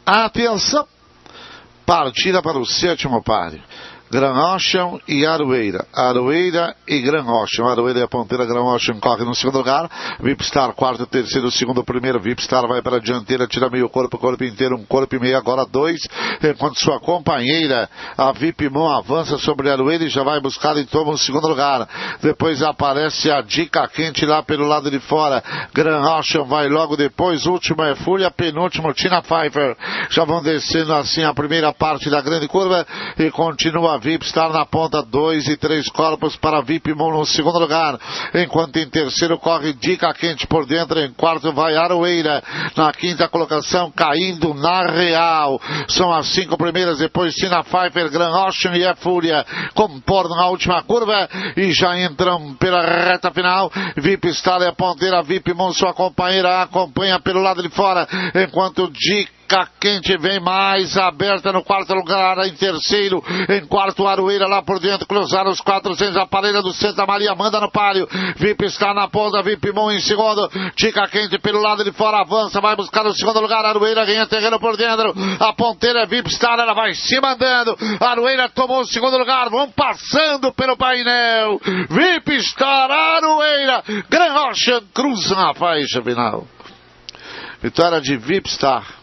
Atenção, partida para o sétimo páreo. Grand Ocean e Aroeira. Aroeira e Grand Ocean. Aroeira é a ponteira, Grand Ocean corre no segundo lugar. Vipstar, quarto, terceiro, segundo, primeiro. Vipstar vai para a dianteira, tira meio corpo, corpo inteiro, um corpo e meio, agora dois. Enquanto sua companheira, a Vipmon, avança sobre a Aroeira e já vai buscar e toma o segundo lugar. Depois aparece a Dica Quente lá pelo lado de fora. Grand Ocean vai logo depois. Último é Fúria, penúltimo Tina Pfeiffer. Já vão descendo assim a primeira parte da grande curva e continua Vipstar na ponta, 2 e 3 corpos para Vipmon no segundo lugar, enquanto em terceiro corre Dica Quente por dentro, em quarto vai Aroeira, na quinta colocação caindo na real, são as 5 primeiras, depois Tina Pfeiffer, Grand Ocean e a Fúria, compor na última curva e já entram pela reta final. Vipstar é a ponteira, Vipmon sua companheira acompanha pelo lado de fora, enquanto Dica Quente vem mais aberta no quarto lugar, em terceiro, em quarto Aroeira lá por dentro, cruzaram os 400, a parelha do Santa Maria manda no páreo, Vipstar na ponta, Vipmon em segundo, Dica Quente pelo lado de fora, avança, vai buscar o segundo lugar, Aroeira ganha terreno por dentro, a ponteira é Vipstar, ela vai se mandando, Aroeira tomou o segundo lugar, vão passando pelo painel, Vipstar, Aroeira, Grand Ocean cruzam a faixa final. Vitória de Vipstar.